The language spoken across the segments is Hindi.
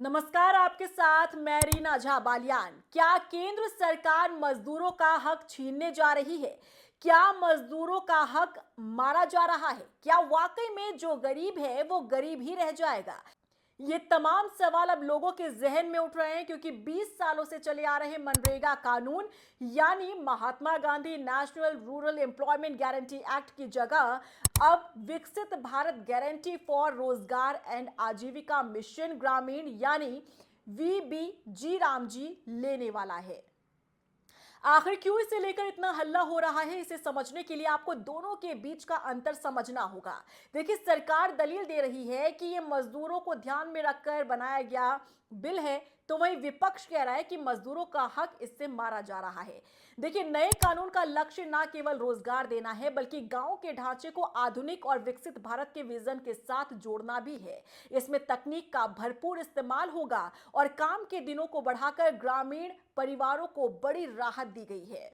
नमस्कार, आपके साथ मैं रीना झा बालियान। क्या केंद्र सरकार मजदूरों का हक छीनने जा रही है? क्या मजदूरों का हक मारा जा रहा है? क्या वाकई में जो गरीब है वो गरीब ही रह जाएगा? ये तमाम सवाल अब लोगों के जहन में उठ रहे हैं, क्योंकि 20 सालों से चले आ रहे मनरेगा कानून यानी Mahatma Gandhi National Rural Employment Guarantee Act की जगह अब Viksit Bharat Guarantee for Rozgar and Ajeevika Mission Gramin यानी वीबीजी रामजी लेने वाला है। आखिर क्यों इसे लेकर इतना हल्ला हो रहा है, इसे समझने के लिए आपको दोनों के बीच का अंतर समझना होगा। देखिए, सरकार दलील दे रही है कि यह मजदूरों को ध्यान में रखकर बनाया गया बिल है, तो वहीं विपक्ष कह रहा है कि मजदूरों का हक इससे मारा जा रहा है। देखिए, नए कानून का लक्ष्य न केवल रोजगार देना है, बल्कि गांव के ढांचे को आधुनिक और विकसित भारत के विजन के साथ जोड़ना भी है। इसमें तकनीक का भरपूर इस्तेमाल होगा और काम के दिनों को बढ़ाकर ग्रामीण परिवारों को बड़ी राहत दी गई है।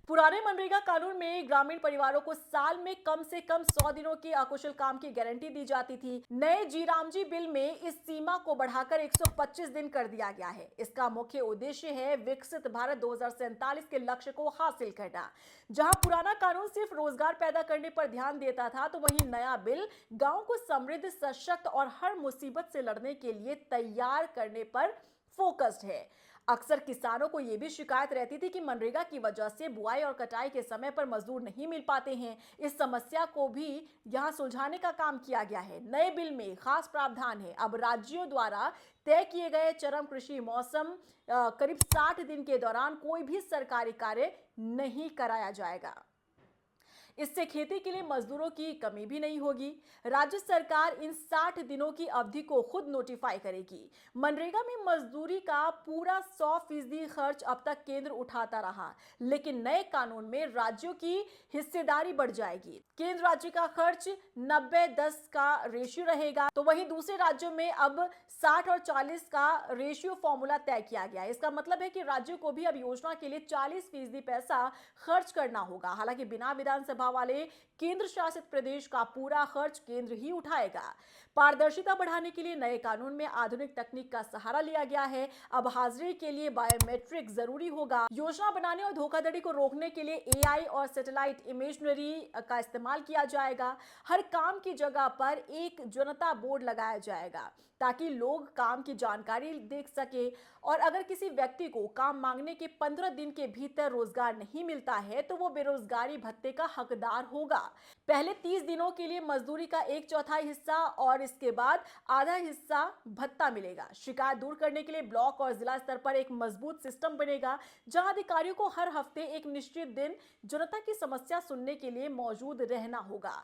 पुराने मनरेगा कानून में ग्रामीण परिवारों को साल में कम से कम 100 दिनों के अकुशल काम की गारंटी दी जाती थी। नए जीरामजी बिल में इस सीमा को बढ़ाकर 125 दिन कर दिया गया है। इसका मुख्य उद्देश्य है विकसित भारत 2047 के लक्ष्य को हासिल करना। जहां पुराना कानून सिर्फ रोजगार पैदा करने पर ध्यान देता था, तो वहीं नया बिल गांव को समृद्ध, सशक्त और हर मुसीबत से लड़ने के लिए तैयार करने पर फोकस्ड है। अक्सर किसानों को यह भी शिकायत रहती थी कि मनरेगा की वजह से बुआई और कटाई के समय पर मजदूर नहीं मिल पाते हैं। इस समस्या को भी यहां सुलझाने का काम किया गया है। नए बिल में खास प्रावधान है। अब राज्यों द्वारा तय किए गए चरम कृषि मौसम करीब 60 दिन के दौरान कोई भी सरकारी कार्य नहीं कराया जाएगा। इससे खेती के लिए मजदूरों की कमी भी नहीं होगी। राज्य सरकार इन 60 दिनों की अवधि को खुद नोटिफाई करेगी। मनरेगा में मजदूरी का पूरा 100% खर्च अब तक केंद्र उठाता रहा, लेकिन नए कानून में राज्यों की हिस्सेदारी बढ़ जाएगी। केंद्र राज्य का खर्च 90-10 का रेशियो रहेगा, तो वहीं दूसरे राज्यों में अब 60 और 40 का रेशियो फॉर्मूला तय किया गया है। इसका मतलब है कि राज्यों को भी अब योजना के लिए 40% पैसा खर्च करना होगा। हालांकि बिना विधानसभा वाले केंद्र शासित प्रदेश का पूरा खर्च केंद्र ही उठाएगा। पारदर्शिता बढ़ाने के लिए नए कानून में आधुनिक तकनीक का सहारा लिया गया है। अब हाजिरी के लिए बायोमेट्रिक जरूरी होगा। योजना बनाने और धोखाधड़ी को रोकने के लिए एआई और सैटेलाइट इमेजरी का इस्तेमाल किया जाएगा। हर काम की जगह पर एक जनता बोर्ड लगाया जाएगा, ताकि लोग काम की जानकारी देख सके। और अगर किसी व्यक्ति को काम मांगने के 15 दिन के भीतर रोजगार नहीं मिलता है, तो वो बेरोजगारी भत्ते का हकदार होगा। पहले 30 दिनों के लिए मजदूरी का 1/4 हिस्सा और इसके बाद आधा हिस्सा भत्ता मिलेगा। शिकायत दूर करने के लिए ब्लॉक और जिला स्तर पर एक मजबूत सिस्टम बनेगा, जहां अधिकारियों को हर हफ्ते एक निश्चित दिन जनता की समस्या सुनने के लिए मौजूद रहना होगा।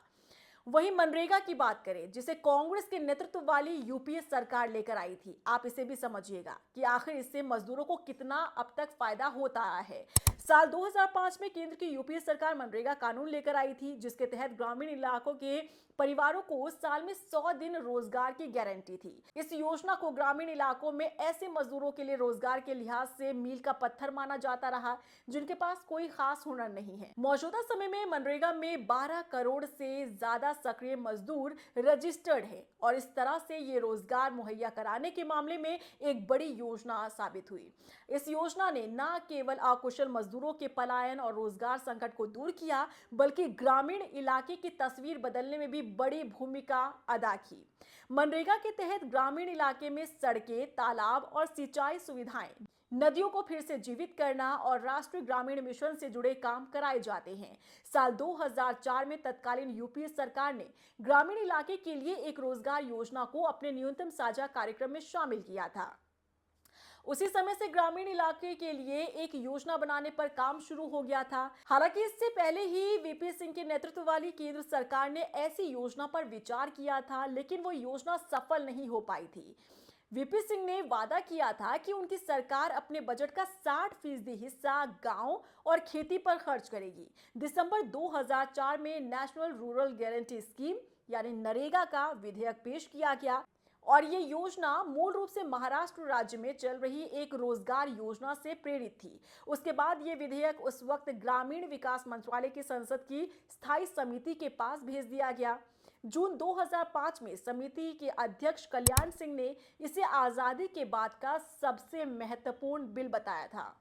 वहीं मनरेगा की बात करें, जिसे कांग्रेस के नेतृत्व वाली यूपीए सरकार लेकर आई थी, आप इसे भी समझिएगा कि आखिर इससे मजदूरों को कितना अब तक फायदा होता आया है। साल 2005 में केंद्र की यूपीए सरकार मनरेगा कानून लेकर आई थी, जिसके तहत ग्रामीण इलाकों के परिवारों को साल में 100 दिन रोजगार की गारंटी थी। इस योजना को ग्रामीण इलाकों में ऐसे मजदूरों के लिए रोजगार के लिहाज से मील का पत्थर माना जाता रहा, जिनके पास कोई खास हुनर नहीं है। मौजूदा समय में मनरेगा में 12 करोड़ से ज्यादा सक्रिय मजदूर रजिस्टर्ड है और इस तरह से ये रोजगार मुहैया कराने के मामले में एक बड़ी योजना साबित हुई। इस योजना ने न केवल अकुशल मजदूरों के पलायन और रोजगार संकट को दूर किया, बल्कि ग्रामीण इलाके की तस्वीर बदलने में भी बड़ी भूमिका अदा की। मनरेगा के तहत ग्रामीण इलाके में सड़कें, तालाब और सिंचाई सुविधाएं, नदियों को फिर से जीवित करना और राष्ट्रीय ग्रामीण मिशन से जुड़े काम कराए जाते हैं। साल 2004 में तत्कालीन यूपीए सरकार ने ग्रामीण इलाके के लिए एक रोजगार योजना को अपने न्यूनतम साझा कार्यक्रम में शामिल किया था। उसी समय से ग्रामीण इलाके के लिए एक योजना बनाने पर काम शुरू हो गया था। हालांकि इससे पहले ही वीपी सिंह के नेतृत्व वाली केंद्र सरकार ने ऐसी योजना पर विचार किया था, लेकिन वो योजना सफल नहीं हो पाई थी। वीपी सिंह ने वादा किया था कि उनकी सरकार अपने बजट का 60% हिस्सा गांव और खेती पर खर्च करेगी। दिसंबर 2004 में नेशनल रूरल गारंटी स्कीम यानी नरेगा का विधेयक पेश किया गया और ये योजना मूल रूप से महाराष्ट्र राज्य में चल रही एक रोजगार योजना से प्रेरित थी। उसके बाद ये विधेयक उस वक्त ग्रामीण विकास मंत्रालय की संसद की स्थायी समिति के पास भेज दिया गया। जून 2005 में समिति के अध्यक्ष कल्याण सिंह ने इसे आजादी के बाद का सबसे महत्वपूर्ण बिल बताया था।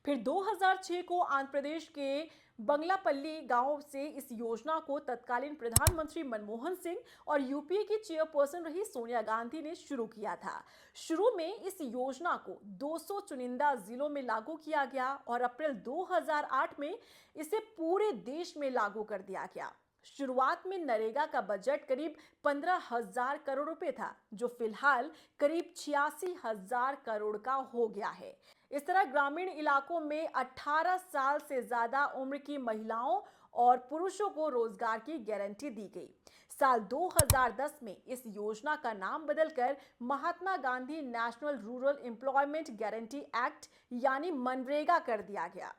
फिर 2006 को आंध्र प्रदेश के बंगलापल्ली गांव से इस योजना को तत्कालीन प्रधानमंत्री मनमोहन सिंह और यूपीए की चेयरपर्सन रही सोनिया गांधी ने शुरू किया था। शुरू में इस योजना को 200 चुनिंदा जिलों में लागू किया गया और अप्रैल 2008 में इसे पूरे देश में लागू कर दिया गया। शुरुआत में नरेगा का बजट करीब 15,000 करोड़ रुपए था, जो फिलहाल करीब 86,000 करोड़ का हो गया है। इस तरह ग्रामीण इलाकों में 18 साल से ज्यादा उम्र की महिलाओं और पुरुषों को रोजगार की गारंटी दी गई। साल 2010 में इस योजना का नाम बदलकर Mahatma Gandhi National Rural Employment Guarantee Act यानी मनरेगा कर दिया गया।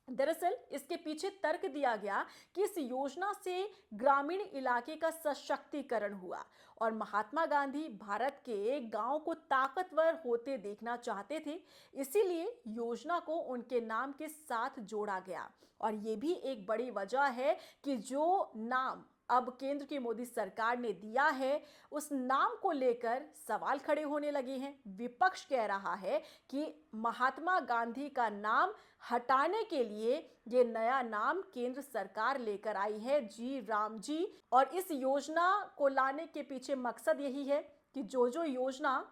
दरअसल इसके पीछे तर्क दिया गया कि इस योजना से ग्रामीण इलाके का सशक्तिकरण हुआ और महात्मा गांधी भारत के गांव को ताकतवर होते देखना चाहते थे, इसीलिए योजना को उनके नाम के साथ जोड़ा गया। और ये भी एक बड़ी वजह है कि जो नाम अब केंद्र की मोदी सरकार ने दिया है, उस नाम को लेकर सवाल खड़े होने लगे हैं। विपक्ष कह रहा है कि महात्मा गांधी का नाम हटाने के लिए ये नया नाम केंद्र सरकार लेकर आई है, जी राम जी। और इस योजना को लाने के पीछे मकसद यही है कि जो योजना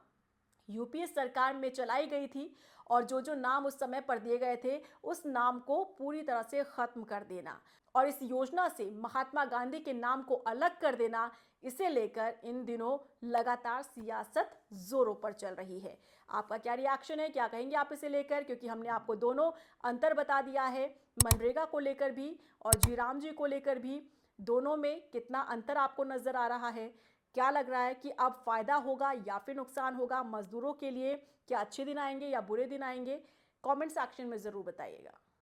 यूपीए सरकार में चलाई गई थी और जो नाम उस समय पर दिए गए थे, उस नाम को पूरी तरह से खत्म कर देना और इस योजना से महात्मा गांधी के नाम को अलग कर देना, इसे लेकर इन दिनों लगातार सियासत जोरों पर चल रही है। आपका क्या रिएक्शन है, क्या कहेंगे आप इसे लेकर? क्योंकि हमने आपको दोनों अंतर बता दिया है, मनरेगा को लेकर भी और जी राम जी को लेकर भी। दोनों में कितना अंतर आपको नजर आ रहा है? क्या लग रहा है कि अब फायदा होगा या फिर नुकसान होगा मजदूरों के लिए? क्या अच्छे दिन आएंगे या बुरे दिन आएंगे? कमेंट सेक्शन में जरूर बताइएगा।